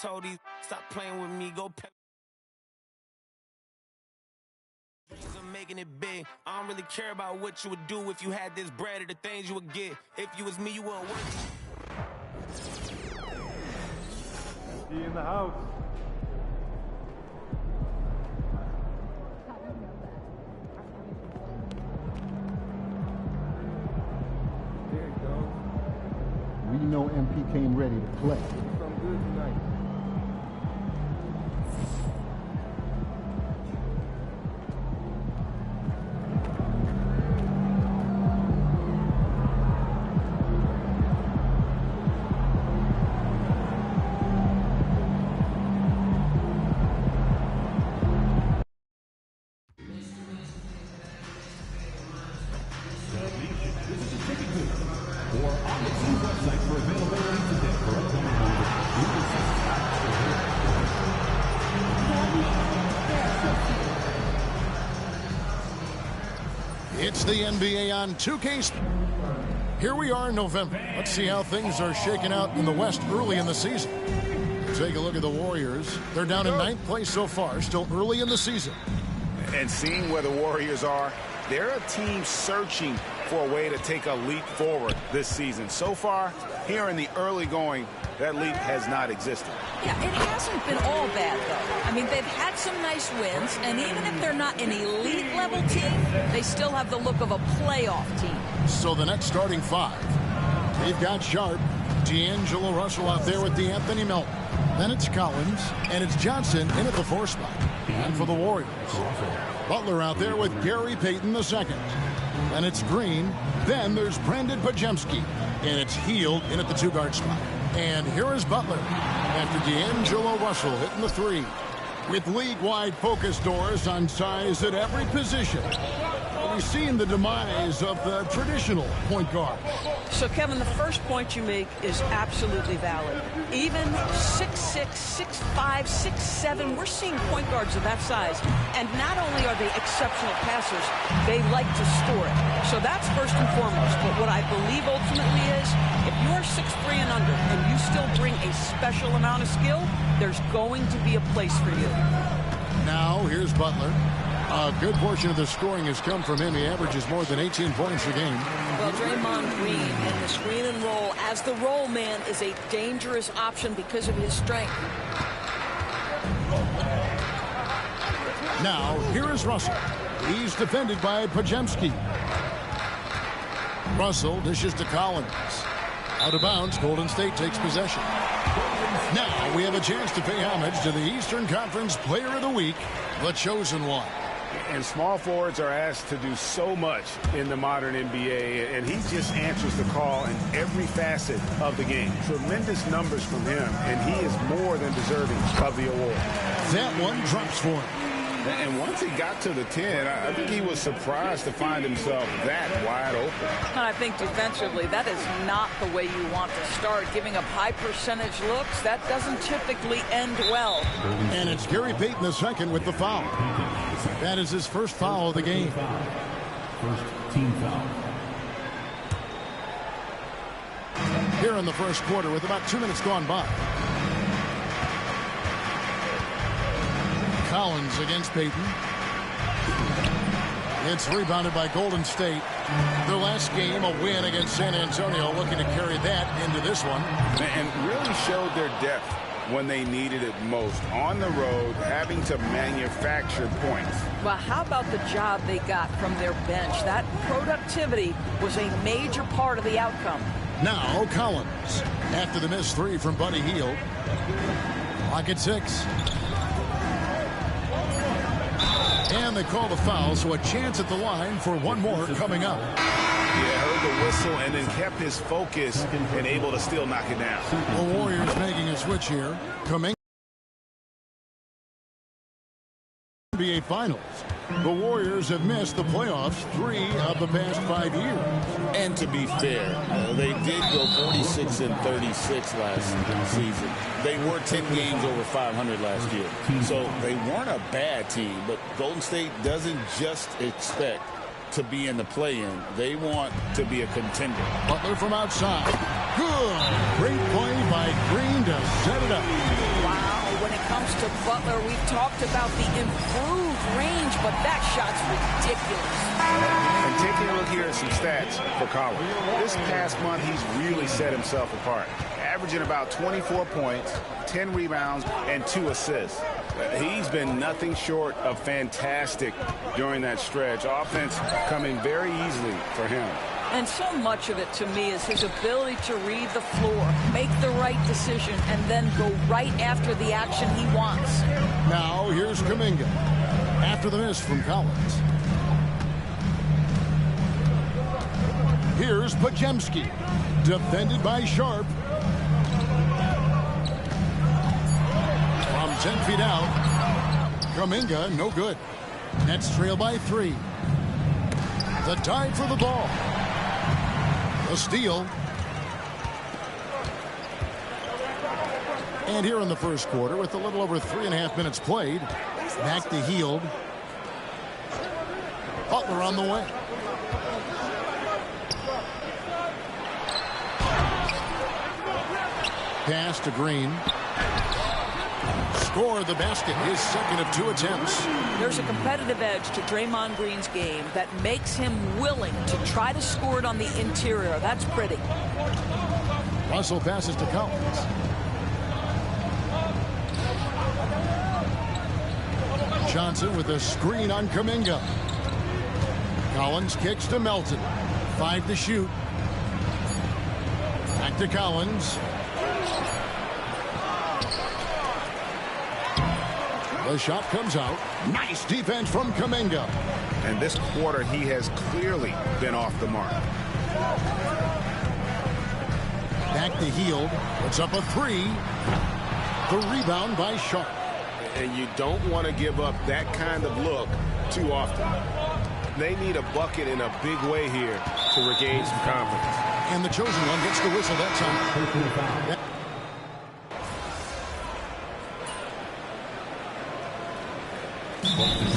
told these stop playing with me, go pay. I'm making it big. I don't really care about what you would do if you had this bread or the things you would get. If you was me, you wouldn't work. He in the house. There you go. We know MP came ready to play. Some good tonight. It's the NBA on 2K. Here we are in November. Let's see how things are shaking out in the West early in the season. Take a look at the Warriors. They're down in 9th place so far, still early in the season. And seeing where the Warriors are, they're a team searching for a way to take a leap forward this season. So far, here in the early going, that leap has not existed. Yeah, it hasn't been all bad, though. I mean, they've had some nice wins, and even if they're not an elite-level team, they still have the look of a playoff team. So the next starting five, they've got Sharp, D'Angelo Russell out there with D'Anthony Melton. Then it's Collins, and it's Johnson in at the 4 spot. And for the Warriors, Butler out there with Gary Payton II. Then it's Green. Then there's Brandon Podziemski, and it's Hield in at the 2-guard spot. And here is Butler after D'Angelo Russell hitting the 3. With league-wide focus doors on size at every position, we've seen the demise of the traditional point guard. So, Kevin, the first point you make is absolutely valid. Even 6'6", 6'5", 6'7", we're seeing point guards of that size. And not only are they exceptional passers, they like to score it. So that's first and foremost. But what I believe ultimately is, if you're 6'3" and under and you still bring a special amount of skill, there's going to be a place for you. Now, here's Butler. A good portion of the scoring has come from him. He averages more than 18 points a game. Well, Draymond Green and the screen and roll as the roll man is a dangerous option because of his strength. Now, here is Russell. He's defended by Podziemski. Russell dishes to Collins. Out of bounds, Golden State takes possession. Now we have a chance to pay homage to the Eastern Conference Player of the Week, the chosen one. And small forwards are asked to do so much in the modern NBA, and he just answers the call in every facet of the game. Tremendous numbers from him, and he is more than deserving of the award. That one drops for him. And once he got to the 10, I think he was surprised to find himself that wide open. I think defensively, that is not the way you want to start. Giving up high percentage looks, that doesn't typically end well. And it's Gary Payton II with the foul. That is his first foul of the game. First team foul. Here in the first quarter with about 2 minutes gone by. Collins against Payton. It's rebounded by Golden State. Their last game, a win against San Antonio, looking to carry that into this one. And really showed their depth when they needed it most. On the road, having to manufacture points. Well, how about the job they got from their bench? That productivity was a major part of the outcome. Now Collins, after the missed 3 from Buddy Hield. Clock at 6. And they call the foul, so a chance at the line for one more coming up. Yeah, heard the whistle and then kept his focus and able to still knock it down. The Warriors making a switch here. Coming NBA Finals. The Warriors have missed the playoffs 3 of the past 5 years. And to be fair, they did go 46-36 last season. They were 10 games over 500 last year. So they weren't a bad team, but Golden State doesn't just expect to be in the play-in. They want to be a contender. Butler from outside. Good. Great play by Green to set it up. Wow. to Butler. We've talked about the improved range, but that shot's ridiculous. And taking a look here at some stats for Collins. This past month, he's really set himself apart, averaging about 24 points, 10 rebounds, and 2 assists. He's been nothing short of fantastic during that stretch. Offense coming very easily for him. And so much of it, to me, is his ability to read the floor, make the right decision, and then go right after the action he wants. Now here's Kuminga after the miss from Collins. Here's Podziemski, defended by Sharp. From 10 feet out, Kuminga, no good. Nets trail by 3. The dive for the ball. A steal. And here in the first quarter, with a little over 3.5 minutes played, back to Hield. Butler on the way. Pass to Green. Score the basket, his second of 2 attempts. There's a competitive edge to Draymond Green's game that makes him willing to try to score it on the interior. That's pretty. Russell passes to Collins. Johnson with a screen on Kuminga. Collins kicks to Melton. 5 to shoot. Back to Collins. The shot comes out. Nice defense from Kuminga. And this quarter, he has clearly been off the mark. Back to Hield. Puts up a 3. The rebound by Sharp. And you don't want to give up that kind of look too often. They need a bucket in a big way here to regain some confidence. And the chosen one gets the whistle that time.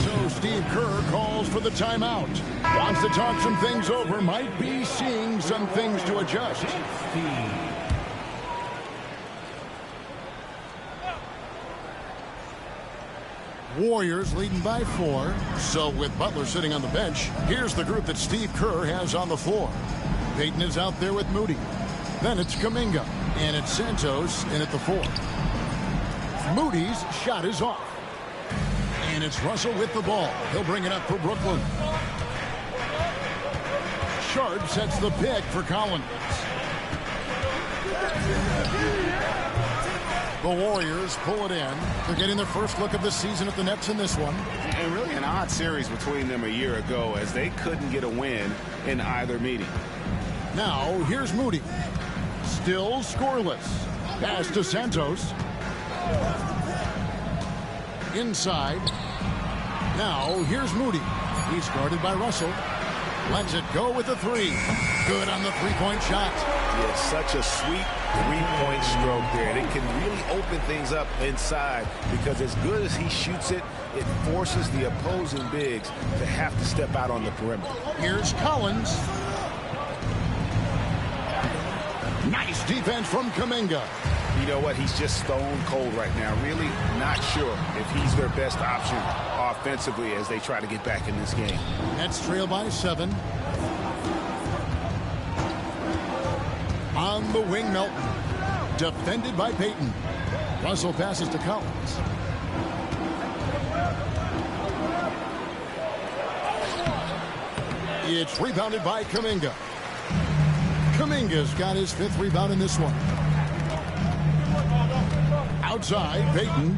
So Steve Kerr calls for the timeout. Wants to talk some things over. Might be seeing some things to adjust. Warriors leading by 4. So with Butler sitting on the bench, here's the group that Steve Kerr has on the floor. Payton is out there with Moody. Then it's Kuminga. And it's Santos in at the 4. Moody's shot is off. And it's Russell with the ball. He'll bring it up for Brooklyn. Sharp sets the pick for Collins. The Warriors pull it in. They're getting their first look of the season at the Nets in this one. And really an odd series between them a year ago as they couldn't get a win in either meeting. Now, here's Moody. Still scoreless. Pass to Santos. Inside. Now, here's Moody. He's guarded by Russell. Lets it go with the 3. Good on the 3-point shot. Yeah, such a sweet 3-point stroke there. And it can really open things up inside because as good as he shoots it, it forces the opposing bigs to have to step out on the perimeter. Here's Collins. Nice defense from Kuminga. You know what? He's just stone cold right now. Really not sure if he's their best option offensively as they try to get back in this game. Nets trail by 7. On the wing, Melton. Defended by Payton. Russell passes to Collins. It's rebounded by Kuminga. Kuminga's got his 5th rebound in this one. Outside, Payton.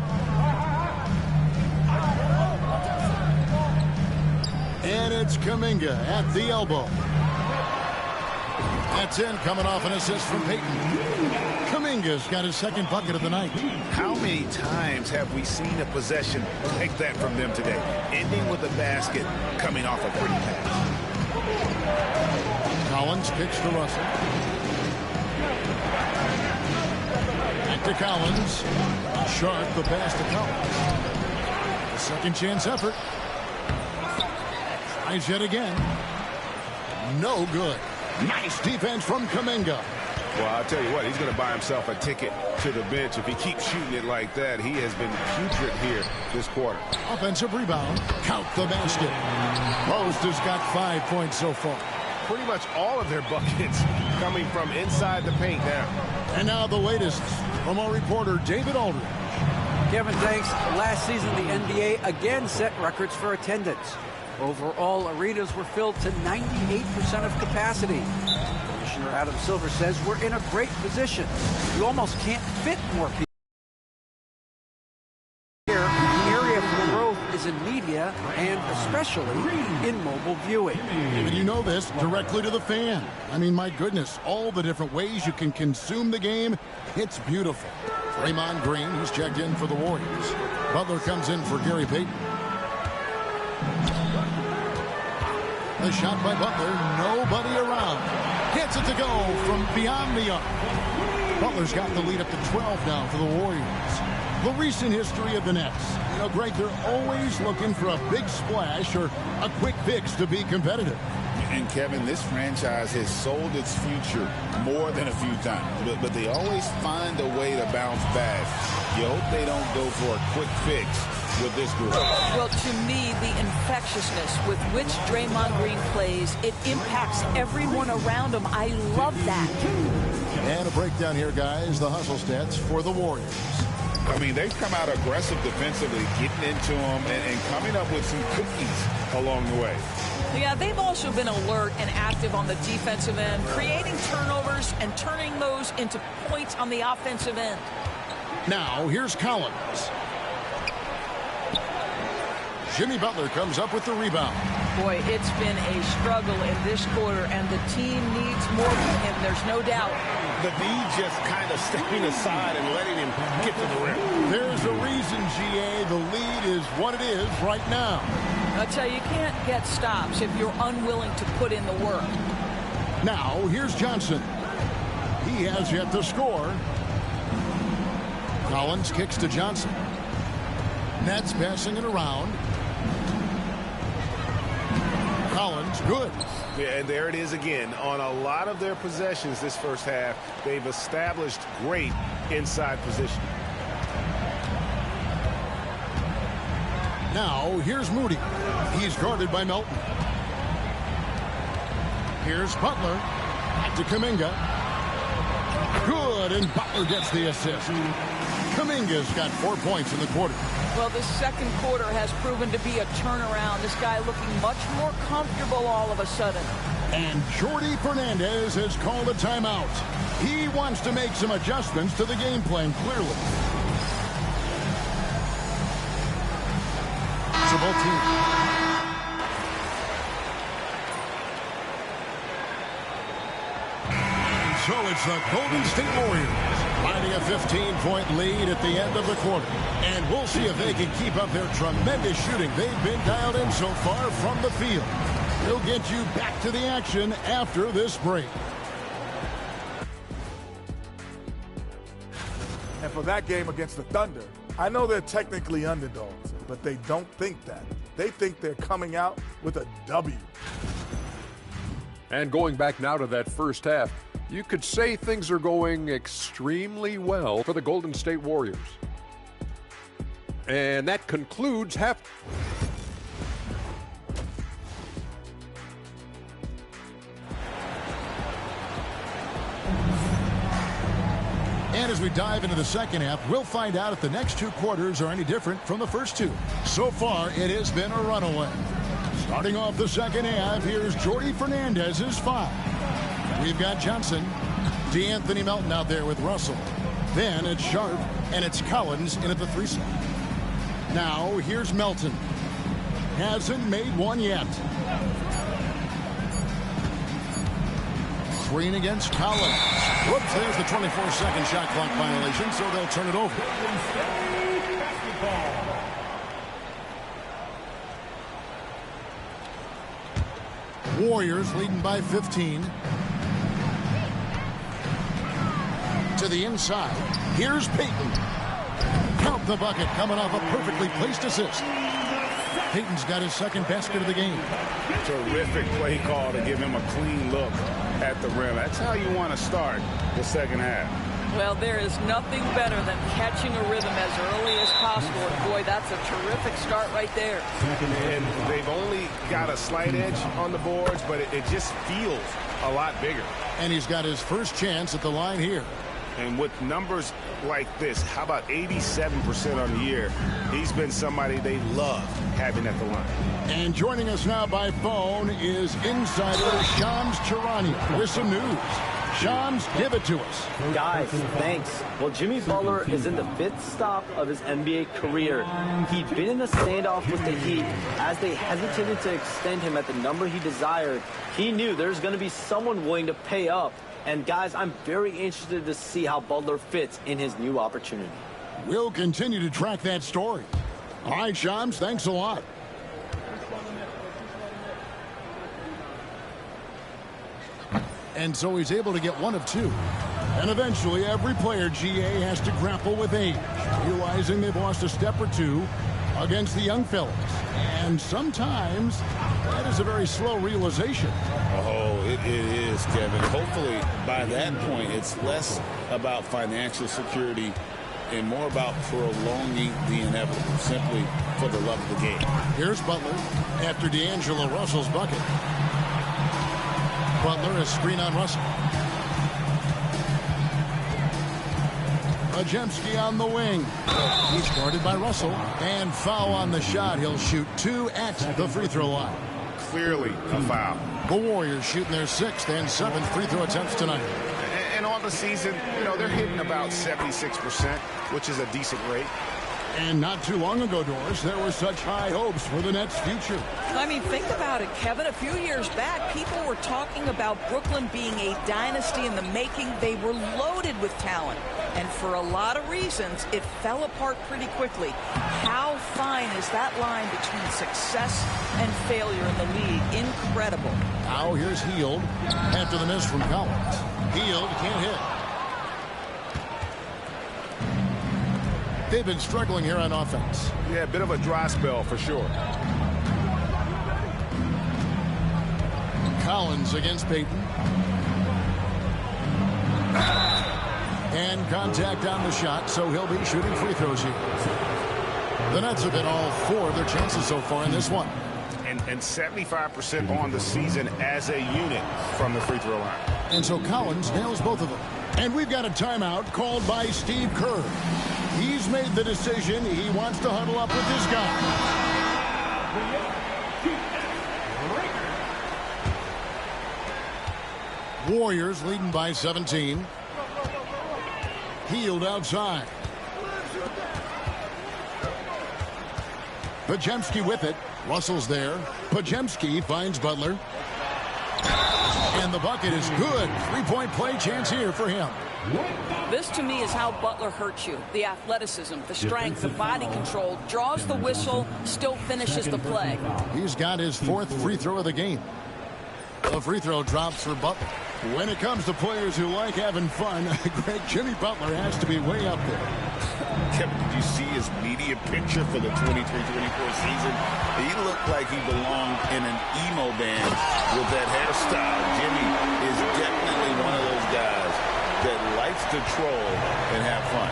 And it's Kuminga at the elbow. That's in, coming off an assist from Payton. Kuminga's got his 2nd bucket of the night. How many times have we seen a possession like that from them today? Ending with a basket, coming off a pretty pass. Collins kicks to Russell. Back to Collins. Sharp, the pass to Collins. A second chance effort. Tries yet again. No good. Nice defense from Kuminga. Well, I'll tell you what, he's going to buy himself a ticket to the bench if he keeps shooting it like that. He has been putrid here this quarter. Offensive rebound. Count the basket. Post has got 5 points so far. Pretty much all of their buckets coming from inside the paint now. And now the latest from our reporter, David Aldridge. Kevin, thanks. Last season, the NBA again set records for attendance. Overall, arenas were filled to 98% of capacity. Commissioner Adam Silver says we're in a great position. You almost can't fit more people here. The area for growth is in media and especially in mobile viewing. And you know this, directly to the fan. I mean, my goodness, all the different ways you can consume the game. It's beautiful. Draymond Green, who's checked in for the Warriors. Butler comes in for Gary Payton. The shot by Butler, nobody around. Gets it to go from beyond the arc. Butler's got the lead up to 12 now for the Warriors. The recent history of the Nets. You know, Greg, they're always looking for a big splash or a quick fix to be competitive. And Kevin, this franchise has sold its future more than a few times, but they always find a way to bounce back. You hope they don't go for a quick fix with this group. Well, to me, the infectiousness with which Draymond Green plays, it impacts everyone around him. I love that. And a breakdown here, guys, the hustle stats for the Warriors. I mean, they've come out aggressive defensively, getting into them and coming up with some cookies along the way. Yeah, they've also been alert and active on the defensive end, creating turnovers and turning those into points on the offensive end. Now, here's Collins. Jimmy Butler comes up with the rebound. Boy, it's been a struggle in this quarter, and the team needs more from him, there's no doubt. The D just kind of stepping aside and letting him get to the rim. There's a reason, GA, the lead is what it is right now. I tell you, you can't get stops if you're unwilling to put in the work. Now, here's Johnson. He has yet to score. Collins kicks to Johnson. Nets passing it around. Collins, good. Yeah, and there it is again. On a lot of their possessions this first half, they've established great inside position. Now, here's Moody. He's guarded by Melton. Here's Butler. Back to Kuminga. Good, and Butler gets the assist. Kuminga's got 4 points in the quarter. Well, this second quarter has proven to be a turnaround. This guy looking much more comfortable all of a sudden. And Jordi Fernandez has called a timeout. He wants to make some adjustments to the game plan, clearly. So both teams. So it's the Golden State Warriors finding a 15-point lead at the end of the quarter. And we'll see if they can keep up their tremendous shooting. They've been dialed in so far from the field. We'll get you back to the action after this break. And for that game against the Thunder, I know they're technically underdogs, but they don't think that. They think they're coming out with a W. And going back now to that first half, you could say things are going extremely well for the Golden State Warriors. And that concludes half. And as we dive into the second half, we'll find out if the next two quarters are any different from the first two. So far, it has been a runaway. Starting off the second half, here's Jordi Fernandez's foul. We've got Johnson, DeAnthony Melton out there with Russell. Then it's Sharp, and it's Collins in at the 3 slot. Now, here's Melton. Hasn't made one yet. Screen against Collins. Whoops, there's the 24-second shot clock violation, so they'll turn it over. Warriors leading by 15. To the inside. Here's Payton. Count The bucket coming off a perfectly placed assist. Payton's got his second basket of the game. Terrific play call to give him a clean look at the rim. That's how you want to start the second half. Well, there is nothing better than catching a rhythm as early as possible. And boy, that's a terrific start right there. And they've only got a slight edge on the boards, but it just feels a lot bigger. And he's got his first chance at the line here. And with numbers like this, how about 87% on the year? He's been somebody they love having at the line. And joining us now by phone is insider Shams Charania with some news. Shams, give it to us. Guys, thanks. Well, Jimmy Butler is in the 5th stop of his NBA career. He'd been in a standoff with the Heat as they hesitated to extend him at the number he desired. He knew there's going to be someone willing to pay up. And guys, I'm very interested to see how Butler fits in his new opportunity. We'll continue to track that story. All right, Shams, thanks a lot. And so he's able to get one of two. And eventually, every player, GA, has to grapple with age, realizing they've lost a step or two against the young fellas. And sometimes that is a very slow realization. Oh, it is, Kevin. Hopefully, by that point, it's less about financial security and more about prolonging the inevitable, simply for the love of the game. Here's Butler after D'Angelo Russell's bucket. Butler, a screen on Russell. Podziemski on the wing. He's guarded by Russell. And foul on the shot. He'll shoot 2 at the free throw line. Clearly a foul. The Warriors shooting their 6th and 7th free throw attempts tonight. And on the season, they're hitting about 76%, which is a decent rate. And not too long ago, Doris, there were such high hopes for the Nets' future. I mean, think about it, Kevin. A few years back, people were talking about Brooklyn being a dynasty in the making. They were loaded with talent. And for a lot of reasons, it fell apart pretty quickly. How fine is that line between success and failure in the league? Incredible. Now here's Hield after the miss from Collins. Hield can't hit. They've been struggling here on offense. Yeah, a bit of a dry spell for sure. Collins against Payton. And contact on the shot, so he'll be shooting free throws here. The Nets have hit all 4 of their chances so far in this one. And 75% on the season as a unit from the free throw line. And so Collins nails both of them. And we've got a timeout called by Steve Kerr. He's made the decision. He wants to huddle up with his guy. Warriors leading by 17. Hield outside. Podziemski with it. Russell's there. Podziemski finds Butler. And the bucket is good. 3-point play chance here for him. This, to me, is how Butler hurts you. The athleticism, the strength, the body control, draws the whistle, still finishes the play. He's got his 4th free throw of the game. The free throw drops for Butler. When it comes to players who like having fun, Greg, Jimmy Butler has to be way up there. Kevin, did you see his media picture for the 23-24 season? He looked like he belonged in an emo band with that hairstyle. Jimmy is definitely one of those guys that likes to troll and have fun.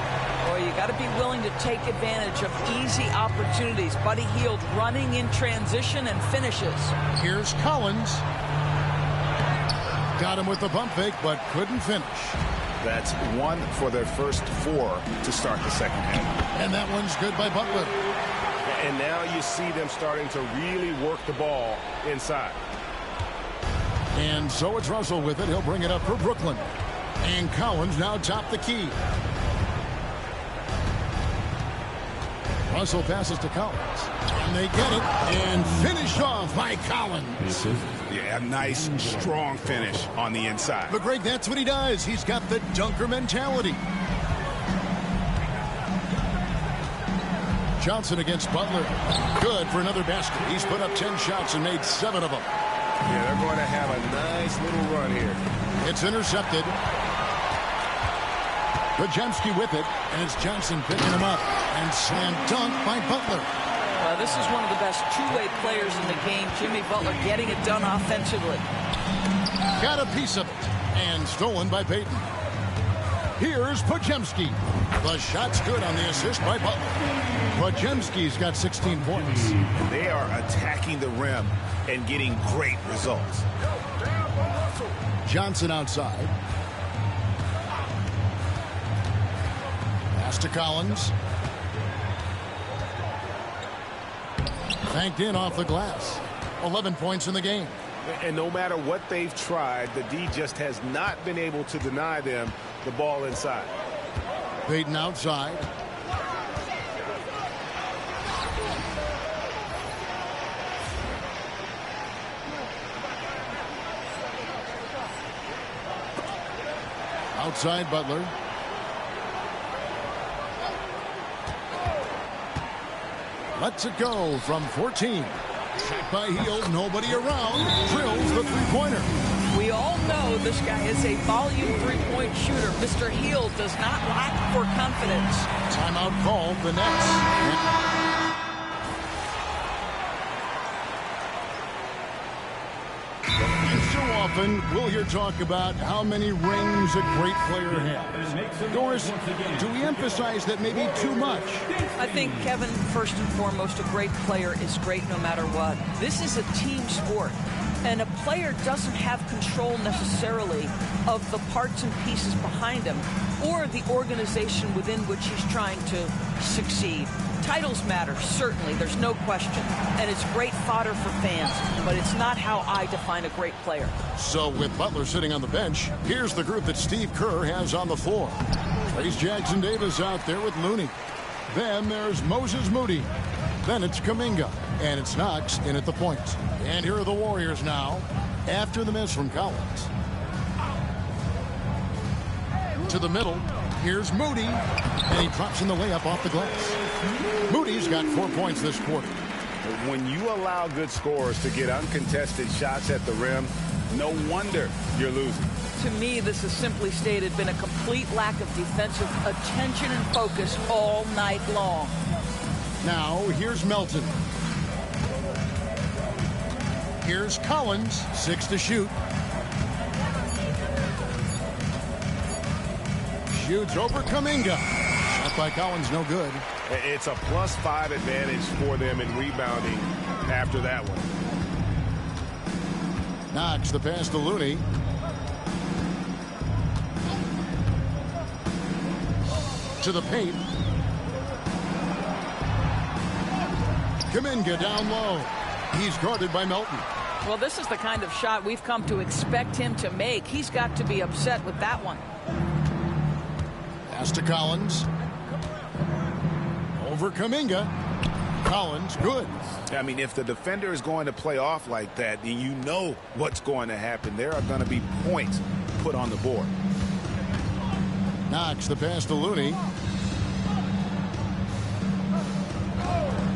Boy, you got to be willing to take advantage of easy opportunities. Buddy Hield running in transition and finishes. Here's Collins. Got him with the pump fake, but couldn't finish. That's 1 for their first 4 to start the second half. And that one's good by Butler. And now you see them starting to really work the ball inside. And so it's Russell with it. He'll bring it up for Brooklyn. And Collins now top the key. Russell passes to Collins. And they get it. And finished off by Collins. Yeah, nice, strong finish on the inside. But, Greg, that's what he does. He's got the dunker mentality. Johnson against Butler. Good for another basket. He's put up 10 shots and made 7 of them. Yeah, they're going to have a nice little run here. It's intercepted. Podziemski with it, and it's Johnson picking him up. And slam dunk by Butler. This is one of the best two-way players in the game. Jimmy Butler getting it done offensively. Got a piece of it. And stolen by Payton. Here's Podziemski. The shot's good on the assist by Butler. Podziemski's got 16 points. They are attacking the rim and getting great results. Johnson outside. Pass to Collins. Banked in off the glass. 11 points in the game. And no matter what they've tried, the D just has not been able to deny them the ball inside. Payton outside. Outside Butler. Lets it go from 14. Shot by Hield, nobody around. Drills the three-pointer. We all know this guy is a volume three-point shooter. Mr. Hield does not lack for confidence. Timeout called the Nets. So often we'll hear talk about how many rings a great player has. Doris, do we emphasize that maybe too much? I think, Kevin, first and foremost, a great player is great no matter what. This is a team sport, and a player doesn't have control necessarily of the parts and pieces behind him or the organization within which he's trying to succeed. Titles matter, certainly, there's no question, and it's great fodder for fans, but it's not how I define a great player. So with Butler sitting on the bench, here's the group that Steve Kerr has on the floor. Trayce Jackson-Davis out there with Looney. Then there's Moses Moody. Then it's Kuminga, and it's Knox in at the point. And here are the Warriors now, after the miss from Collins. To the middle, here's Moody, and he drops in the layup off the glass. Moody's got 4 points this quarter. When you allow good scorers to get uncontested shots at the rim, no wonder you're losing. To me, this has simply stated been a complete lack of defensive attention and focus all night long. Now, here's Melton. Here's Collins, 6 to shoot. Shoots over Kuminga. Shot by Collins, no good. It's a +5 advantage for them in rebounding after that one. Knox the pass to Looney. To the paint. Kuminga down low. He's guarded by Melton. Well, this is the kind of shot we've come to expect him to make. He's got to be upset with that one. Pass to Collins. Over Kuminga. Collins, good. I mean, if the defender is going to play off like that, then you know what's going to happen. There are going to be points put on the board. Knox the pass to Looney.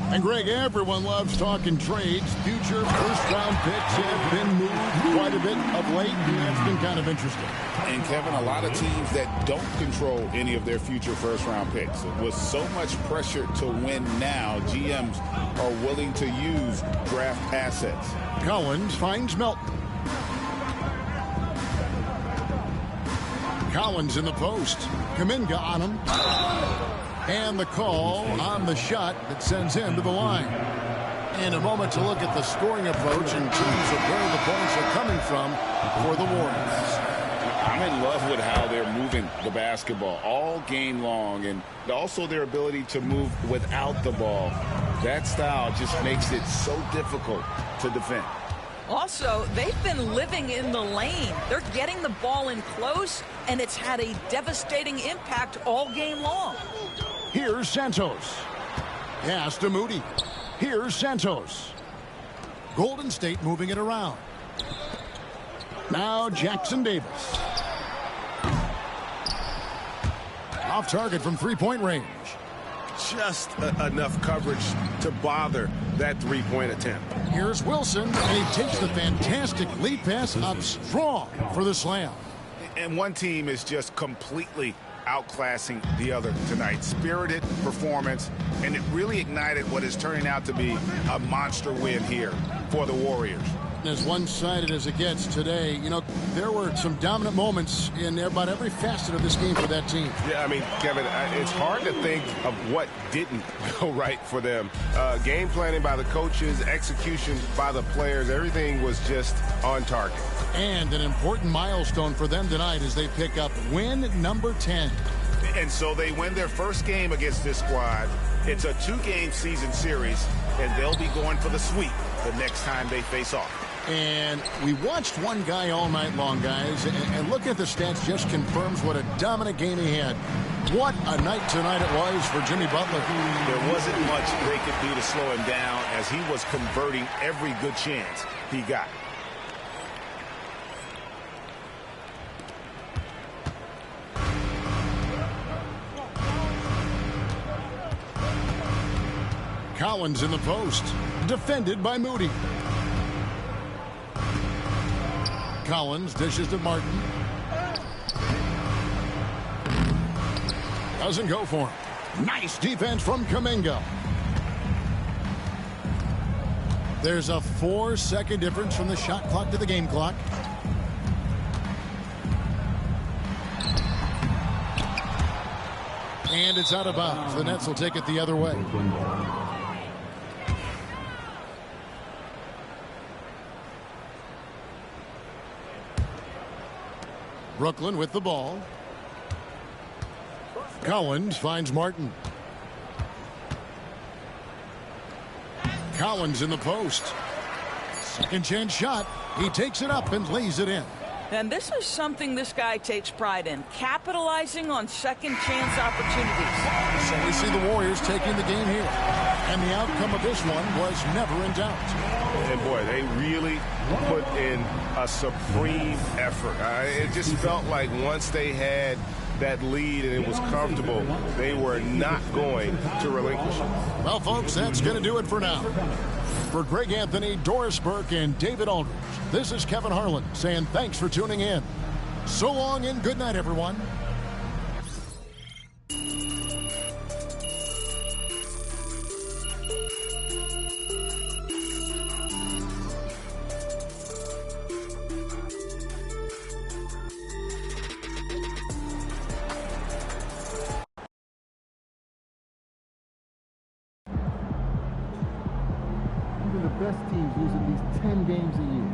And Greg, everyone loves talking trades. Future first-round picks have been moved quite a bit of late, and that's been kind of interesting. And, Kevin, a lot of teams that don't control any of their future first-round picks. With so much pressure to win now, GMs are willing to use draft assets. Collins finds Melton. Collins in the post. Kuminga on him. And the call on the shot that sends him to the line. In a moment to look at the scoring approach in terms of where the points are coming from for the Warriors. I'm in love with how they're moving the basketball all game long, and also their ability to move without the ball. That style just makes it so difficult to defend. Also, they've been living in the lane. They're getting the ball in close, and it's had a devastating impact all game long. Here's Santos. Pass to Moody. Here's Santos. Golden State moving it around. Now Jackson-Davis. Off target from three-point range. Just enough coverage to bother that three-point attempt. Here's Wilson, and he takes the fantastic lead pass up strong for the slam. And one team is just completely outclassing the other tonight. Spirited performance, and it really ignited what is turning out to be a monster win here for the Warriors. As one-sided as it gets today, you know, there were some dominant moments in about every facet of this game for that team. Yeah, I mean, Kevin, it's hard to think of what didn't go right for them. Game planning by the coaches, execution by the players, everything was just on target. And an important milestone for them tonight as they pick up win number 10. And so they win their first game against this squad. It's a 2-game season series, and they'll be going for the sweep the next time they face off. And we watched one guy all night long, guys, and looking at the stats just confirms what a dominant game he had. What a night tonight it was for Jimmy Butler. There wasn't much they could do to slow him down as he was converting every good chance he got. Collins in the post, defended by Moody. Collins dishes to Martin. Doesn't go for him. Nice defense from Kuminga. There's a 4-second difference from the shot clock to the game clock. And it's out of bounds. The Nets will take it the other way. Brooklyn with the ball. Collins finds Martin. Collins in the post. Second chance shot. He takes it up and lays it in. And this is something this guy takes pride in, capitalizing on second chance opportunities. So we see the Warriors taking the game here. And the outcome of this one was never in doubt. And boy, they really put in a supreme effort. It just felt like once they had that lead and it was comfortable, they were not going to relinquish it. Well, folks, that's going to do it for now. For Greg Anthony, Doris Burke, and David Aldridge, this is Kevin Harlan saying thanks for tuning in. So long and good night, everyone. The best teams lose at least 10 games a year.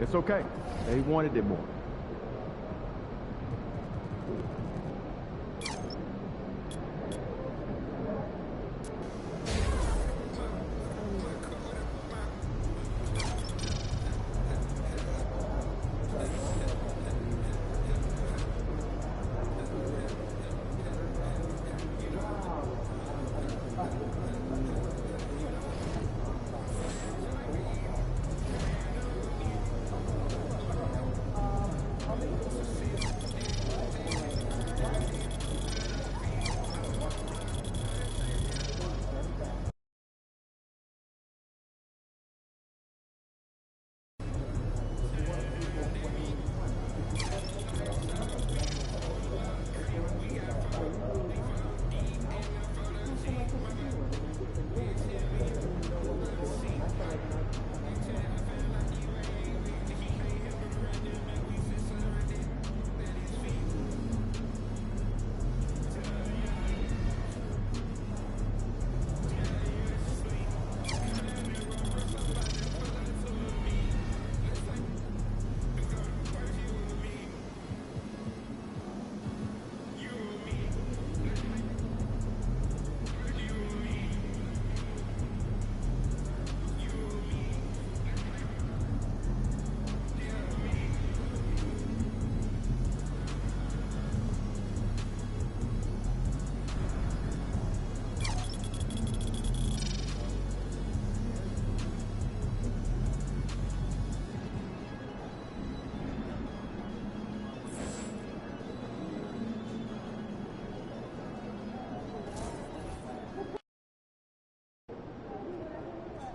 It's okay. They wanted it more.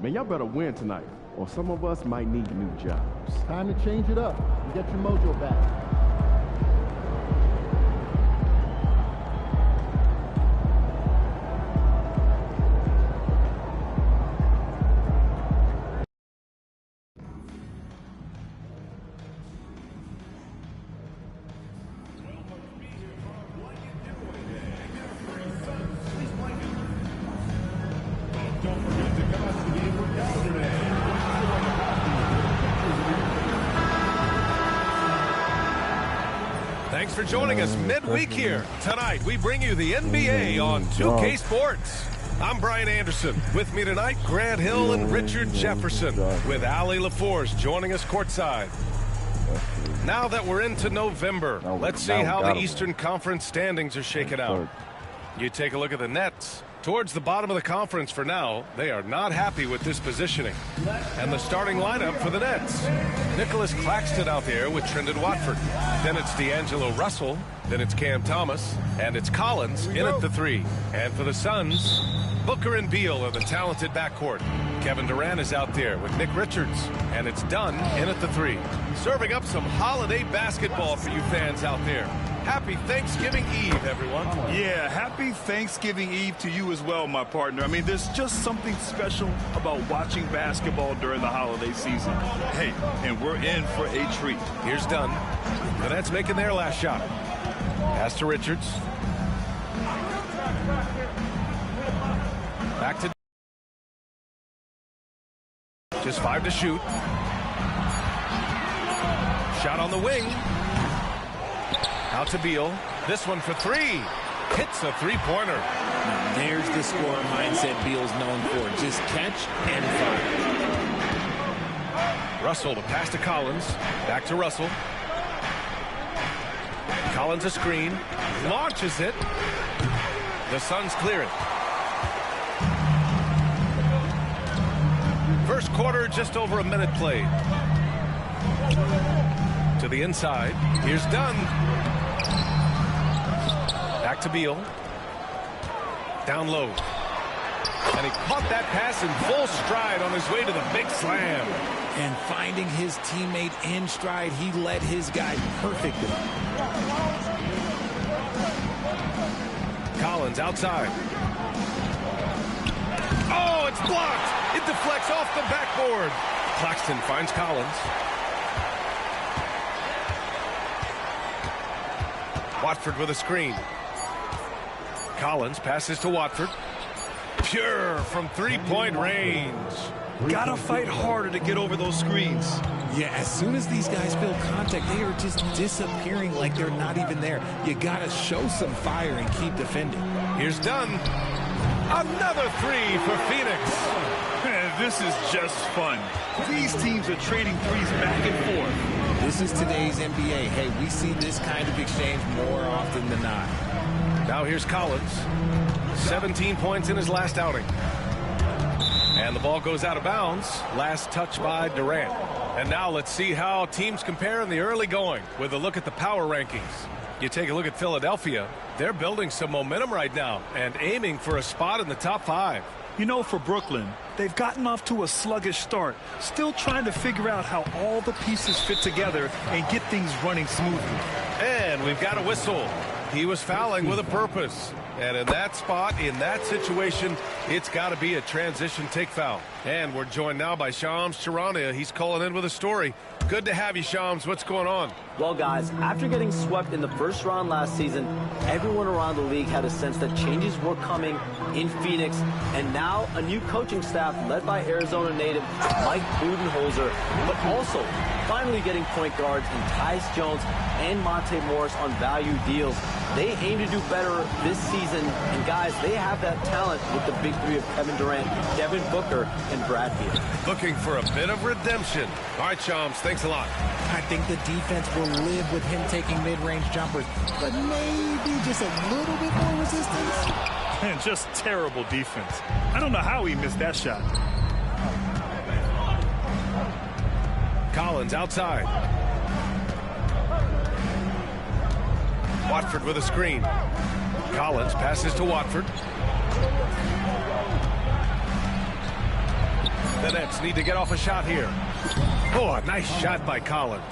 Man, y'all better win tonight, or some of us might need new jobs. Time to change it up and get your mojo back. Thanks for joining us midweek here. Tonight, we bring you the NBA on 2K Sports. I'm Brian Anderson. With me tonight, Grant Hill and Richard Jefferson, with Ali LaForce joining us courtside. Now that we're into November, let's see how the Eastern Conference standings are shaken out. You take a look at the Nets. Towards the bottom of the conference for now, they are not happy with this positioning. And the starting lineup for the Nets. Nicholas Claxton out there with Trendon Watford. Then it's D'Angelo Russell. Then it's Cam Thomas. And it's Collins in at the 3. And for the Suns, Booker and Beal are the talented backcourt. Kevin Durant is out there with Nick Richards. And it's Dunn in at the 3. Serving up some holiday basketball for you fans out there. Happy Thanksgiving Eve, everyone. Yeah, happy Thanksgiving Eve to you as well, my partner. I mean, there's just something special about watching basketball during the holiday season. Hey, and we're in for a treat. Here's Dunn. The Nets making their last shot. Pass to Richards. Back to... Just 5 to shoot. Shot on the wing. Out to Beal. This one for 3. Hits a three-pointer. Now there's the scoring mindset Beal's known for. Just catch and fire. Russell to pass to Collins. Back to Russell. Collins a screen. Launches it. The Suns clear it. First quarter, just over a minute played. To the inside. Here's Dunn. Back to Beal. Down low. And he caught that pass in full stride on his way to the big slam. And finding his teammate in stride, he led his guy perfectly. Collins outside. Oh, it's blocked. It deflects off the backboard. Claxton finds Collins. Watford with a screen. Collins passes to Watford. Pure from three-point range. Gotta fight harder to get over those screens. Yeah, as soon as these guys feel contact, they are just disappearing like they're not even there. You gotta show some fire and keep defending. Here's Dunn. Another 3 for Phoenix. Man, this is just fun. These teams are trading threes back and forth. This is today's NBA. Hey, we see this kind of exchange more often than not. Now here's Collins. 17 points in his last outing. And the ball goes out of bounds. Last touch by Durant. And now let's see how teams compare in the early going with a look at the power rankings. You take a look at Philadelphia. They're building some momentum right now and aiming for a spot in the top 5. You know, for Brooklyn, they've gotten off to a sluggish start, still trying to figure out how all the pieces fit together and get things running smoothly. And we've got a whistle. He was fouling with a purpose. And in that spot, in that situation, it's got to be a transition take foul. And we're joined now by Shams Charania. He's calling in with a story. Good to have you, Shams. What's going on? Well, guys, after getting swept in the first round last season, everyone around the league had a sense that changes were coming in Phoenix. And now a new coaching staff led by Arizona native Mike Budenholzer, but also finally getting point guards in Tyus Jones and Monte Morris on value deals. They aim to do better this season, and guys, they have that talent with the big 3 of Kevin Durant, Devin Booker, and Brad Beal. Looking for a bit of redemption. All right, Shams, thanks a lot. I think the defense will live with him taking mid-range jumpers, but maybe just a little bit more resistance. And just terrible defense. I don't know how he missed that shot. Collins outside. Watford with a screen. Collins passes to Watford. The Nets need to get off a shot here. Oh, a nice shot by Collins.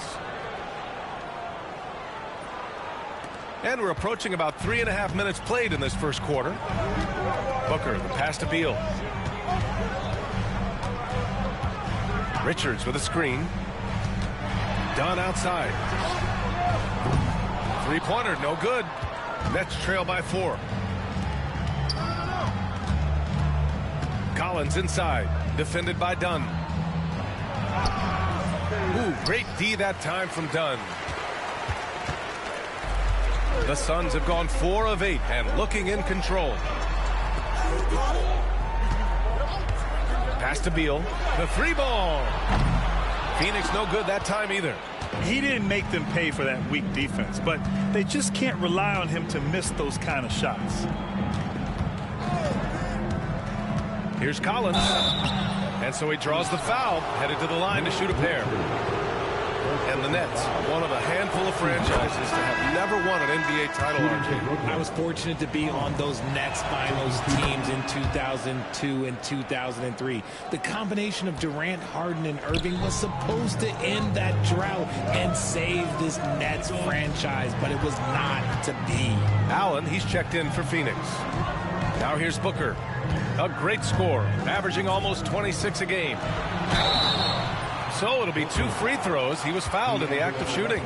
And we're approaching about 3.5 minutes played in this first quarter. Booker, the pass to Beal. Richards with a screen. Dunn outside. Three-pointer, no good. Nets trail by 4. Collins inside, defended by Dunn. Ooh, great D that time from Dunn. The Suns have gone 4 of 8 and looking in control. Pass to Beal. The 3-ball. Phoenix no good that time either. He didn't make them pay for that weak defense, but they just can't rely on him to miss those kind of shots. Here's Collins. And so he draws the foul, headed to the line to shoot a pair. And the Nets, one of a handful of franchises to have never won an NBA title, RJ. I was fortunate to be on those Nets finals teams in 2002 and 2003. The combination of Durant, Harden, and Irving was supposed to end that drought and save this Nets franchise, but it was not to be. Allen, he's checked in for Phoenix. Now here's Booker. A great score, averaging almost 26 a game. So it'll be 2 free throws. He was fouled in the act of shooting.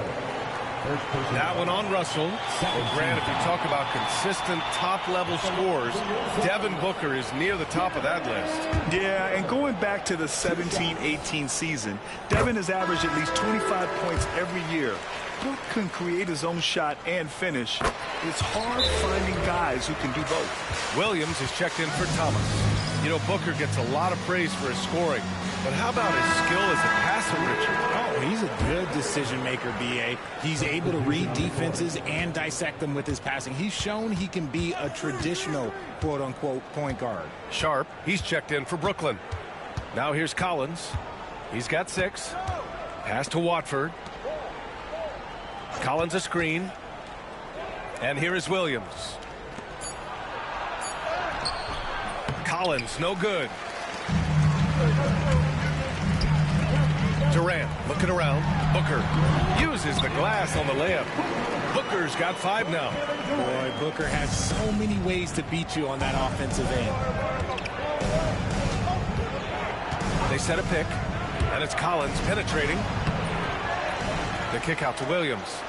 That one on Russell. Well, Grant, if you talk about consistent top-level scores, Devin Booker is near the top of that list. Yeah, and going back to the 17-18 season, Devin has averaged at least 25 points every year. Book can create his own shot and finish. It's hard finding guys who can do both. Williams is checked in for Thomas. You know, Booker gets a lot of praise for his scoring, but how about his skill as a passer, Richard? Oh, he's a good decision maker, B.A. He's able to read defenses and dissect them with his passing. He's shown he can be a traditional, quote-unquote, point guard. Sharp, he's checked in for Brooklyn. Now here's Collins. He's got 6. Pass to Watford. Collins a screen. And here is Williams. Collins, no good. Durant looking around. Booker uses the glass on the layup. Booker's got 5 now. Boy, Booker has so many ways to beat you on that offensive end. They set a pick, and it's Collins penetrating. The kick out to Williams.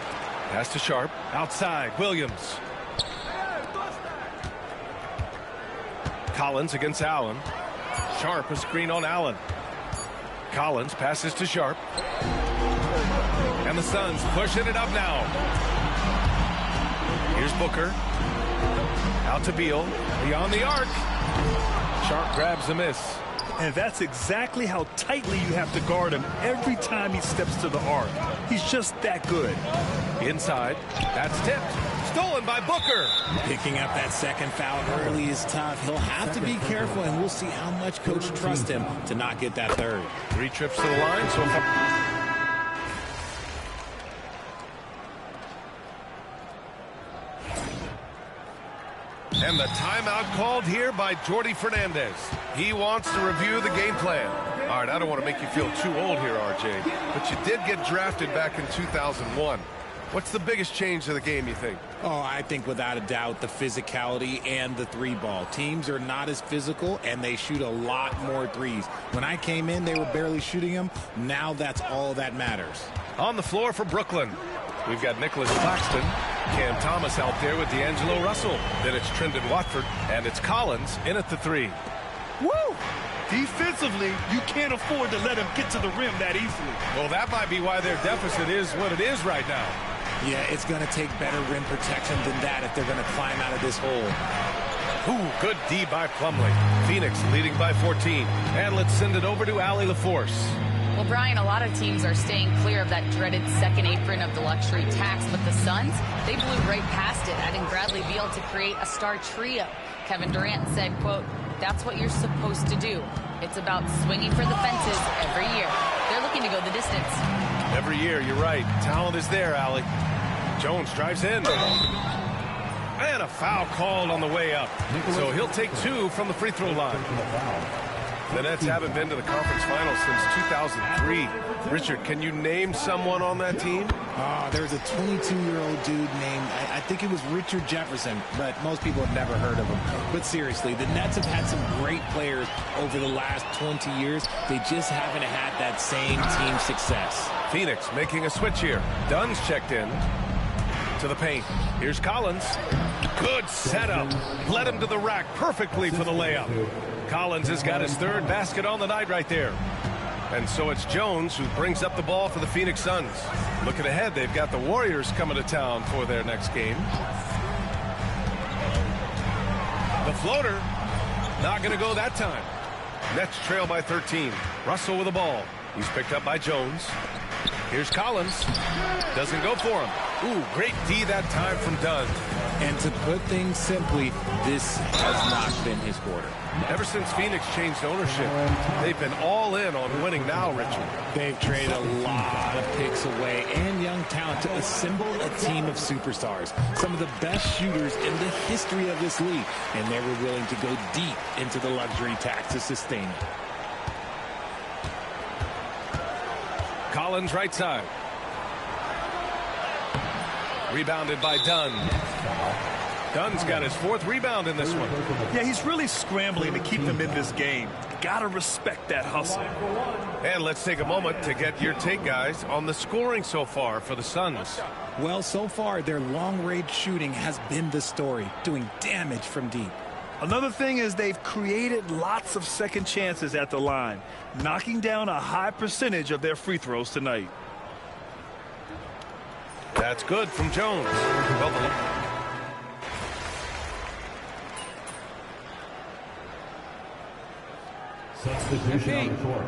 Pass to Sharp. Outside, Williams. Collins against Allen. Sharp, a screen on Allen. Collins passes to Sharp. And the Suns pushing it up now. Here's Booker. Out to Beal. Beyond the arc. Sharp grabs a miss. And that's exactly how tightly you have to guard him every time he steps to the arc. He's just that good. Inside. That's tipped. Stolen by Booker. Picking up that second foul early is tough. He'll have to be careful, and we'll see how much coach trusts him to not get that third. 3 trips to the line. So and the timeout called here by Jordi Fernandez. He wants to review the game plan. All right, I don't want to make you feel too old here, RJ, but you did get drafted back in 2001. What's the biggest change to the game, you think? Oh, I think without a doubt the physicality and the 3-ball. Teams are not as physical, and they shoot a lot more threes. When I came in, they were barely shooting them. Now that's all that matters. On the floor for Brooklyn, we've got Nicholas Claxton. Cam Thomas out there with D'Angelo Russell. Then it's Trendon Watford, and it's Collins in at the 3. Woo! Defensively, you can't afford to let him get to the rim that easily. Well, that might be why their deficit is what it is right now. Yeah, it's going to take better rim protection than that if they're going to climb out of this hole. Ooh, good D by Plumlee. Phoenix leading by 14. And let's send it over to Allie LaForce. Well, Brian, a lot of teams are staying clear of that dreaded second apron of the luxury tax, but the Suns, they blew right past it, adding Bradley Beal to create a star trio. Kevin Durant said, quote, "That's what you're supposed to do. It's about swinging for the fences every year." They're looking to go the distance. Every year, you're right. Talent is there, Allie. Jones drives in. And a foul called on the way up. So he'll take 2 from the free throw line. The Nets haven't been to the conference finals since 2003. Richard, can you name someone on that team? There's a 22-year-old dude named, I think it was Richard Jefferson, but most people have never heard of him. But seriously, the Nets have had some great players over the last 20 years. They just haven't had that same team success. Phoenix making a switch here. Dunn's checked in to the paint. Here's Collins. Good setup. Led him to the rack perfectly for the layup. Collins has got his third basket on the night right there. And so it's Jones who brings up the ball for the Phoenix Suns. Looking ahead, they've got the Warriors coming to town for their next game. The floater, not going to go that time. Nets trail by 13. Russell with the ball. He's picked up by Jones. Here's Collins. Doesn't go for him. Ooh, great D that time from Dunn. And to put things simply, this has not been his quarter. Ever since Phoenix changed ownership, they've been all in on winning now, Richard. They've traded a lot of picks away and young talent to assemble a team of superstars. Some of the best shooters in the history of this league. And they were willing to go deep into the luxury tax to sustain it. Collins right side. Rebounded by Dunn. Dunn's got his fourth rebound in this one. Yeah, he's really scrambling to keep them in this game. Gotta respect that hustle. And let's take a moment to get your take, guys, on the scoring so far for the Suns. Well, so far, their long-range shooting has been the story, doing damage from deep. Another thing is they've created lots of second chances at the line, knocking down a high percentage of their free throws tonight. That's good from Jones. Well, substitution on the court.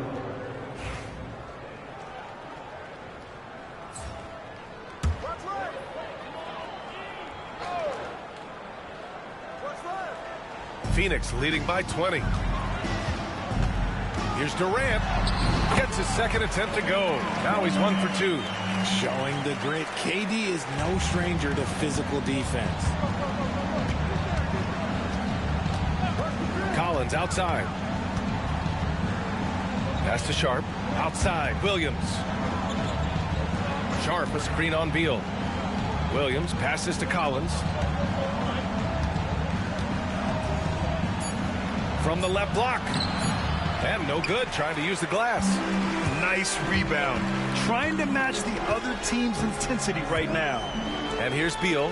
Phoenix leading by 20. Here's Durant. Gets his second attempt to go. Now he's 1 for 2. Showing the grit. KD is no stranger to physical defense. Collins outside. Pass to Sharp. Outside. Williams. Sharp, a screen on Beal. Williams passes to Collins. From the left block. And no good, trying to use the glass. Nice rebound. Trying to match the other team's intensity right now. And here's Beal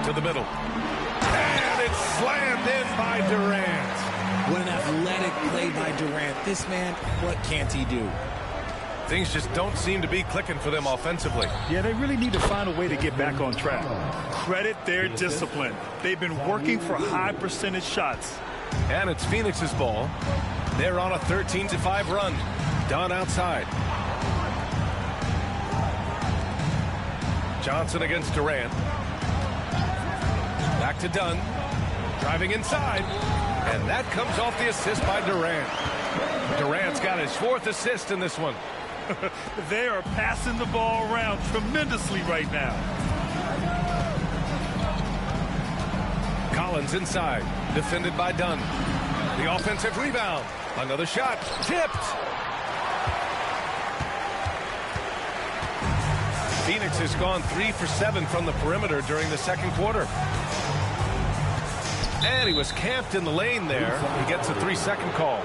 to the middle. And it's slammed in by Durant. What an athletic play by Durant. This man, what can't he do? Things just don't seem to be clicking for them offensively. Yeah, they really need to find a way to get back on track. Credit their discipline. They've been working for high percentage shots. And it's Phoenix's ball. They're on a 13-5 run. Dunn outside. Johnson against Durant. Back to Dunn. Driving inside. And that comes off the assist by Durant. Durant's got his fourth assist in this one. They are passing the ball around tremendously right now. Collins inside. Defended by Dunn. The offensive rebound. Another shot. Tipped. Phoenix has gone 3 for 7 from the perimeter during the second quarter. And he was camped in the lane there. He gets a 3-second call.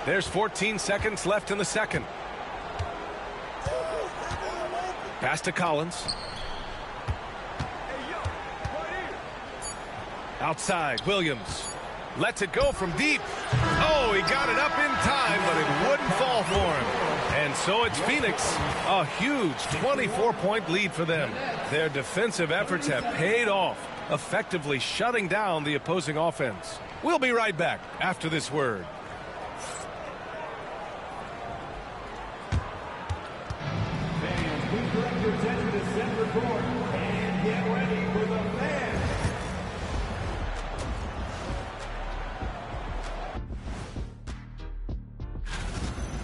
There's 14 seconds left in the second. Pass to Collins. Outside, Williams. Lets it go from deep. Oh, he got it up in time, but it wouldn't fall for him. And so it's Phoenix. A huge 24-point lead for them. Their defensive efforts have paid off, effectively shutting down the opposing offense. We'll be right back after this word.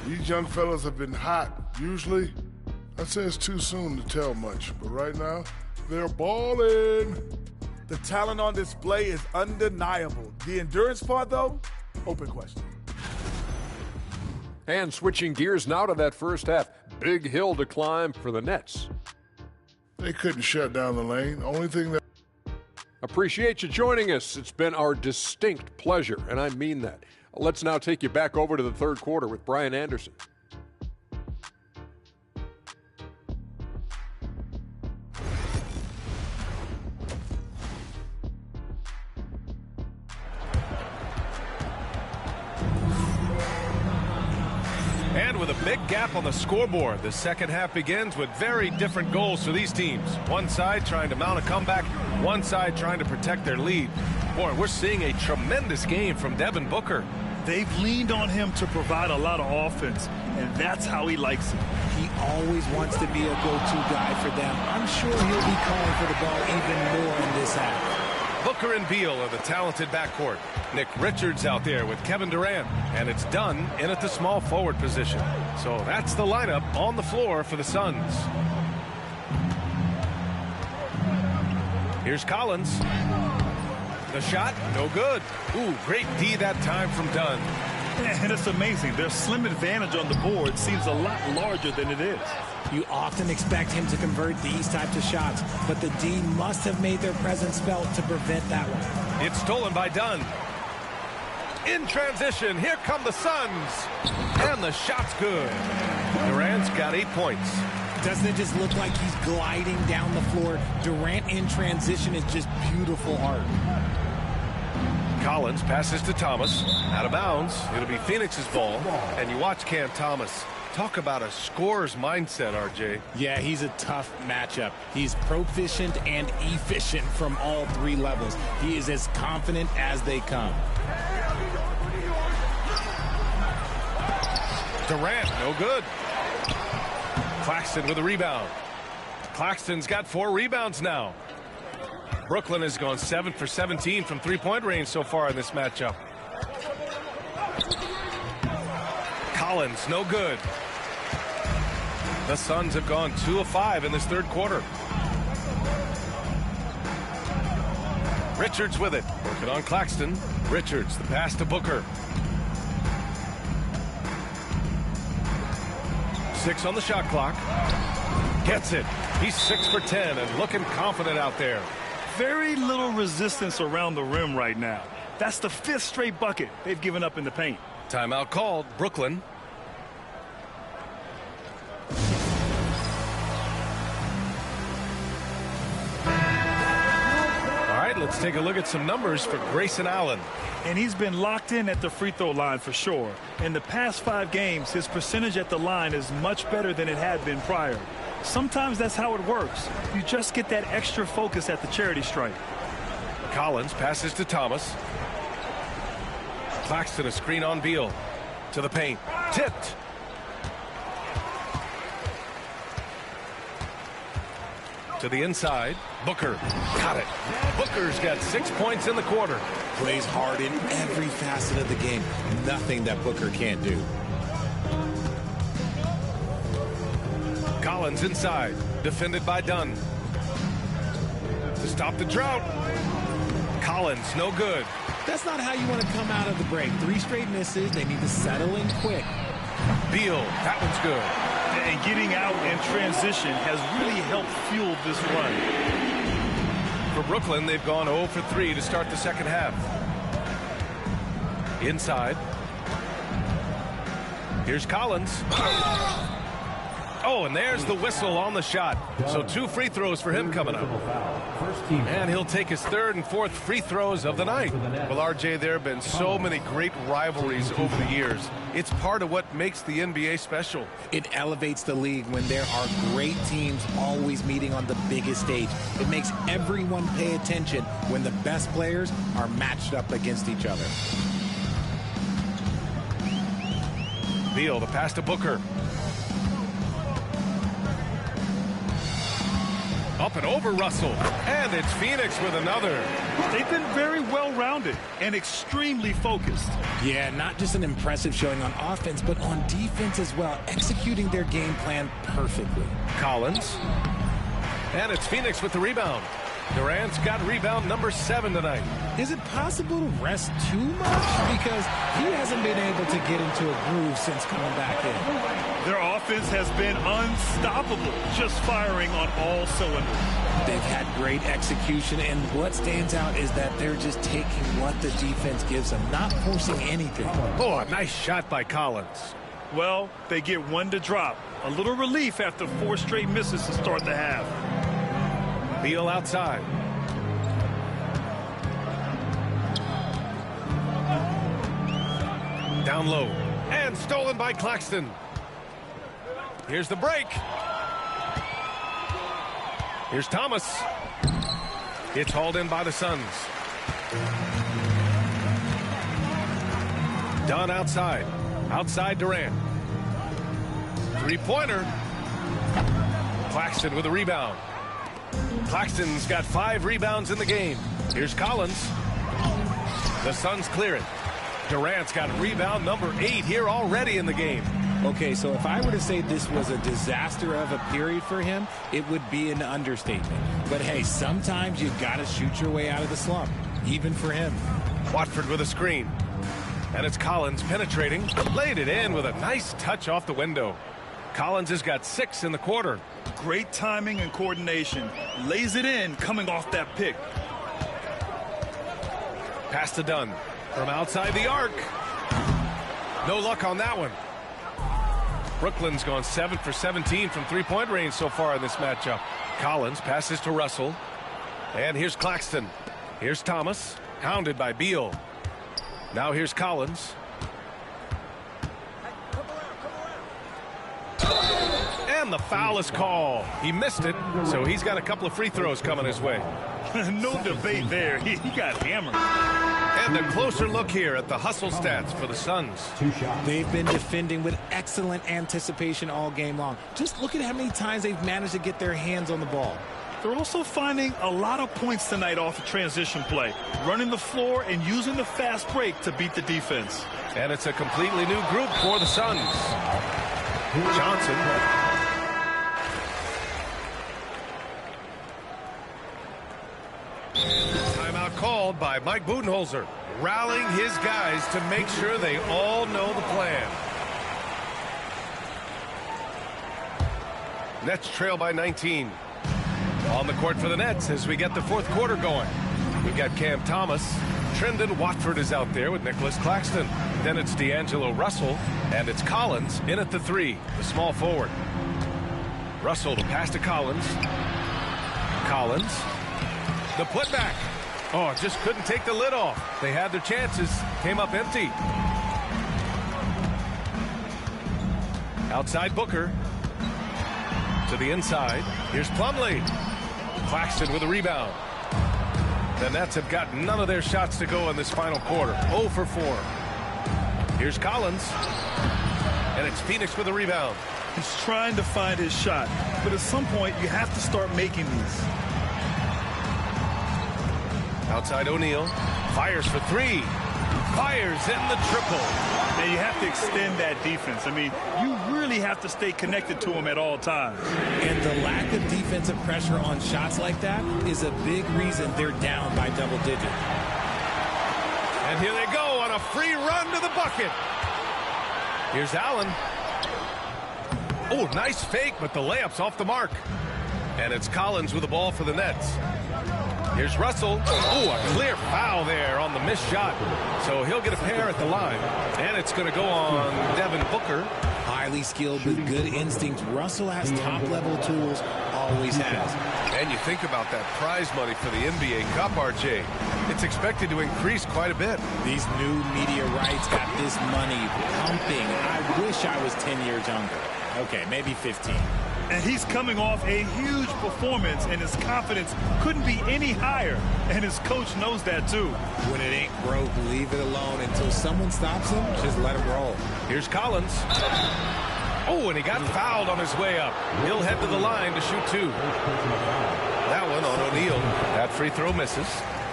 These young fellas have been hot. Usually, I'd say it's too soon to tell much, but right now, they're balling. The talent on display is undeniable. The endurance part, though, open question. And switching gears now to that first half. Big hill to climb for the Nets. They couldn't shut down the lane. Only thing that... Appreciate you joining us. It's been our distinct pleasure, and I mean that. Let's now take you back over to the third quarter with Brian Anderson. And with a big gap on the scoreboard, the second half begins with very different goals for these teams. One side trying to mount a comeback, one side trying to protect their lead. Boy, we're seeing a tremendous game from Devin Booker. They've leaned on him to provide a lot of offense, and that's how he likes it. He always wants to be a go-to guy for them. I'm sure he'll be calling for the ball even more in this half. Booker and Beal are the talented backcourt. Nick Richards out there with Kevin Durant, and it's Dunn in at the small forward position. So that's the lineup on the floor for the Suns. Here's Collins. The shot, no good. Ooh, great D that time from Dunn. And it's amazing. Their slim advantage on the board seems a lot larger than it is. You often expect him to convert these types of shots, but the D must have made their presence felt to prevent that one. It's stolen by Dunn. In transition, here come the Suns. And the shot's good. Durant's got 8 points. Doesn't it just look like he's gliding down the floor? Durant in transition is just beautiful art. Collins passes to Thomas. Out of bounds. It'll be Phoenix's ball. And you watch Cam Thomas. Talk about a scorer's mindset, RJ. Yeah, he's a tough matchup. He's proficient and efficient from all three levels. He is as confident as they come. Durant, no good. Claxton with a rebound. Claxton's got 4 rebounds now. Brooklyn has gone 7 for 17 from three-point range so far in this matchup. Collins, no good. The Suns have gone 2 of 5 in this third quarter. Richards with it. Working on Claxton. Richards, the pass to Booker. 6 on the shot clock. Gets it. He's 6 for 10 and looking confident out there. Very little resistance around the rim right now. That's the 5th straight bucket they've given up in the paint. Timeout called. Brooklyn. All right, let's take a look at some numbers for Grayson Allen. And he's been locked in at the free throw line for sure. In the past 5 games, his percentage at the line is much better than it had been prior. Sometimes that's how it works. You just get that extra focus at the charity stripe. Collins passes to Thomas. Claxton a screen on Beal. To the paint. Tipped. To the inside. Booker. Got it. Booker's got 6 points in the quarter. Plays hard in every facet of the game. Nothing that Booker can't do. Collins inside. Defended by Dunn. To stop the drought. Collins, no good. That's not how you want to come out of the break. 3 straight misses. They need to settle in quick. Beal, that one's good. And getting out in transition has really helped fuel this run. For Brooklyn, they've gone 0 for 3 to start the second half. Inside. Here's Collins. Oh, and there's the whistle on the shot. So 2 free throws for him coming up. And he'll take his 3rd and 4th free throws of the night. Well, RJ, there have been so many great rivalries over the years. It's part of what makes the NBA special. It elevates the league when there are great teams always meeting on the biggest stage. It makes everyone pay attention when the best players are matched up against each other. Beal, the pass to Booker. Up and over Russell. And it's Phoenix with another. They've been very well-rounded and extremely focused. Yeah, not just an impressive showing on offense, but on defense as well, executing their game plan perfectly. Collins. And it's Phoenix with the rebound. Durant's got rebound number 7 tonight. Is it possible to rest too much? Because he hasn't been able to get into a groove since coming back in. Their offense has been unstoppable, just firing on all cylinders. They've had great execution, and what stands out is that they're just taking what the defense gives them, not forcing anything. Oh, a nice shot by Collins. Well, they get one to drop. A little relief after 4 straight misses to start the half. Beal outside. Down low. And stolen by Claxton. Here's the break. Here's Thomas. It's hauled in by the Suns. Dunn outside. Outside Durant. Three-pointer. Claxton with a rebound. Claxton's got 5 rebounds in the game. Here's Collins. The Suns clear it. Durant's got rebound number 8 here already in the game. Okay, so if I were to say this was a disaster of a period for him, it would be an understatement. But hey, sometimes you've got to shoot your way out of the slump, even for him. Watford with a screen. And it's Collins penetrating. Laid it in with a nice touch off the window. Collins has got 6 in the quarter. Great timing and coordination. Lays it in coming off that pick. Pass to Dunn. From outside the arc. No luck on that one. Brooklyn's gone 7 for 17 from three-point range so far in this matchup. Collins passes to Russell. And here's Claxton. Here's Thomas. Hounded by Beal. Now here's Collins. And the foul is called. He missed it, so he's got a couple of free throws coming his way. No debate there. He got hammered. And a closer look here at the hustle stats for the Suns. They've been defending with excellent anticipation all game long. Just look at how many times they've managed to get their hands on the ball. They're also finding a lot of points tonight off of transition play, running the floor and using the fast break to beat the defense. And it's a completely new group for the Suns. Johnson. Timeout called by Mike Budenholzer, rallying his guys to make sure they all know the plan. Nets trail by 19. On the court for the Nets as we get the fourth quarter going. We've got Cam Thomas. Trendon Watford is out there with Nicholas Claxton. Then it's D'Angelo Russell, and it's Collins in at the 3, the small forward. Russell to pass to Collins. Collins. The putback. Oh, just couldn't take the lid off. They had their chances. Came up empty. Outside Booker. To the inside. Here's Plumlee. Claxton with a rebound. The Nets have got none of their shots to go in this final quarter. 0 for 4. Here's Collins. And it's Phoenix with a rebound. He's trying to find his shot, but at some point you have to start making these. Outside O'Neal. Fires for 3. Fires in the triple. Now you have to extend that defense. I mean, you really have to stay connected to him at all times. And the lack of defensive pressure on shots like that is a big reason they're down by double digits. And here they go on a free run to the bucket. Here's Allen. Oh, nice fake, but the layup's off the mark. And it's Collins with the ball for the Nets. Here's Russell. Oh, a clear foul there on the missed shot. So he'll get a pair at the line. And it's going to go on Devin Booker. Highly skilled with good instincts. Russell has top-level tools, always has. And you think about that prize money for the NBA Cup, RJ. It's expected to increase quite a bit. These new media rights got this money pumping. I wish I was 10 years younger. Okay, maybe 15. And he's coming off a huge performance, and his confidence couldn't be any higher. And his coach knows that, too. When it ain't broke, leave it alone. Until someone stops him, just let him roll. Here's Collins. Oh, and he got fouled on his way up. He'll head to the line to shoot 2. That one on O'Neal. That free throw misses.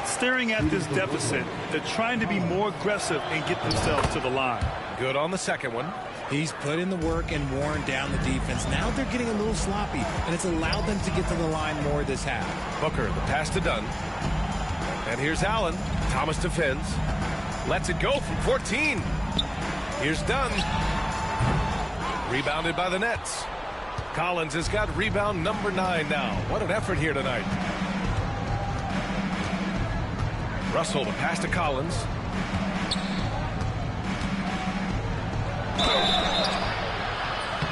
Staring at this deficit, they're trying to be more aggressive and get themselves to the line. Good on the second one. He's put in the work and worn down the defense. Now they're getting a little sloppy, and it's allowed them to get to the line more this half. Booker, the pass to Dunn. And here's Allen. Thomas defends. Lets it go from 14. Here's Dunn. Rebounded by the Nets. Collins has got rebound number 9 now. What an effort here tonight. Russell, the pass to Collins.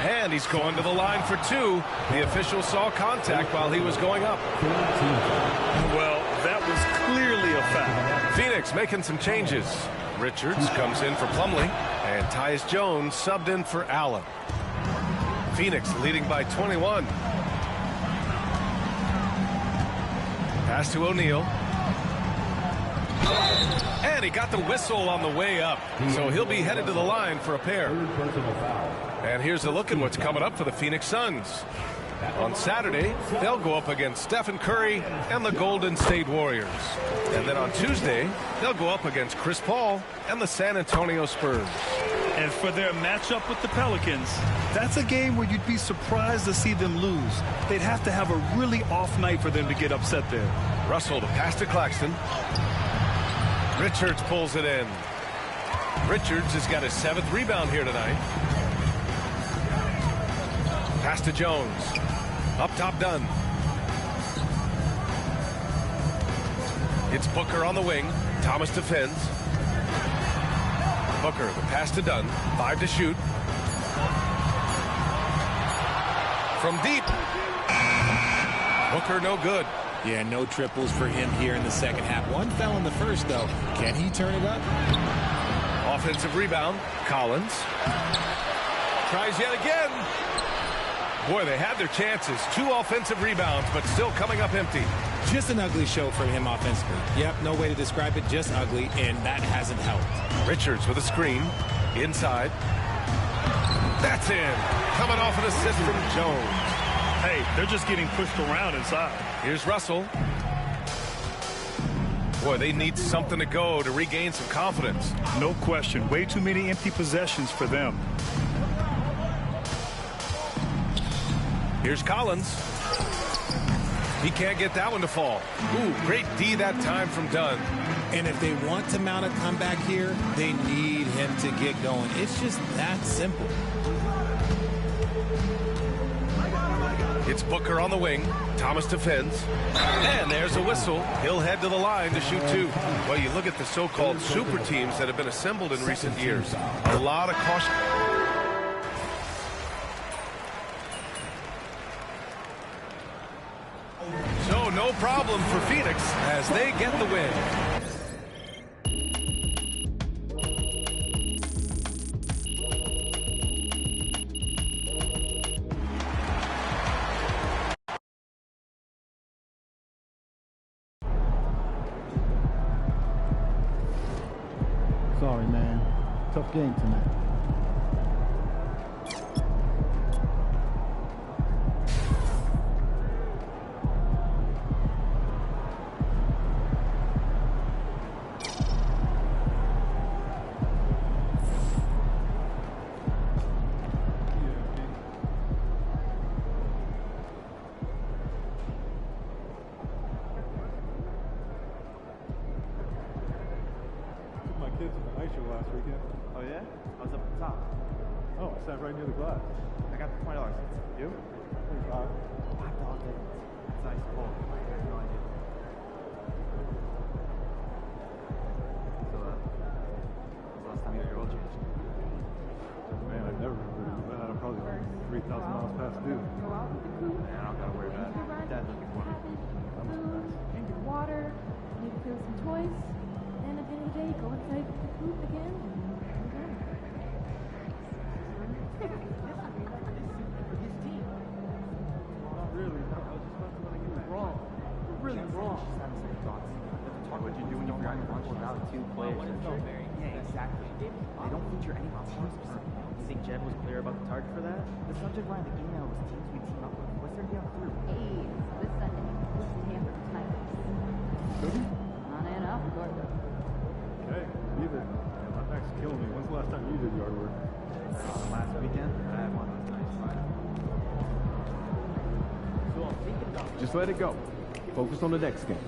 And he's going to the line for 2. The official saw contact while he was going up. Well, that was clearly a foul. Phoenix making some changes. Richards comes in for Plumlee, and Tyus Jones subbed in for Allen. Phoenix leading by 21. Pass to O'Neal. And he got the whistle on the way up, so he'll be headed to the line for a pair. And here's a look at what's coming up for the Phoenix Suns. On Saturday, they'll go up against Stephen Curry and the Golden State Warriors. And then on Tuesday, they'll go up against Chris Paul and the San Antonio Spurs. And for their matchup with the Pelicans, that's a game where you'd be surprised to see them lose. They'd have to have a really off night for them to get upset there. Russell, the pass to Claxton. Richards pulls it in. Richards has got his 7th rebound here tonight. Pass to Jones. Up top, Dunn. It's Booker on the wing. Thomas defends. Booker, the pass to Dunn. 5 to shoot. From deep. Booker no good. Yeah, no triples for him here in the second half. One fell in the first, though. Can he turn it up? Offensive rebound. Collins. Tries yet again. Boy, they had their chances. 2 offensive rebounds, but still coming up empty. Just an ugly show for him offensively. Yep, no way to describe it, just ugly, and that hasn't helped. Richards with a screen. Inside. That's in. Coming off an assist from Jones. Hey, they're just getting pushed around inside. Here's Russell. Boy, they need something to go to regain some confidence. No question. Way too many empty possessions for them. Here's Collins. He can't get that one to fall. Ooh, great D that time from Dunn. And if they want to mount a comeback here, they need him to get going. It's just that simple. It's Booker on the wing. Thomas defends. And there's a whistle. He'll head to the line to shoot 2. Well, you look at the so-called super teams that have been assembled in recent years. A lot of caution. So no problem for Phoenix as they get the win. Sorry, man. Tough game tonight. Oh yeah? I was up at the top. Oh, I sat right near the glass. I got the $20. You? $5. $5 tickets. It's nice and cold. I have no idea. So, when's the last time you had your oil change? Man, I've never been that. I'm probably like 3,000 miles past due. Man, I don't gotta worry about it. Dad's looking for me. Food, drink your water, maybe play with some toys, and at the end of the day, go inside the coop again. What you do when you're on lunch without 2 players? Yeah, exactly. They don't feature any teams. You think Jed was clear about the target for that? The subject line of the email was teams we team up with. What's there to be on through? Hey, this Sunday. Tampa Tigers. On and off the court. Okay, leave it. My back's killing me. When's the last time you did yard work? Last weekend, I had one last night. Just let it go. Focus on the next game.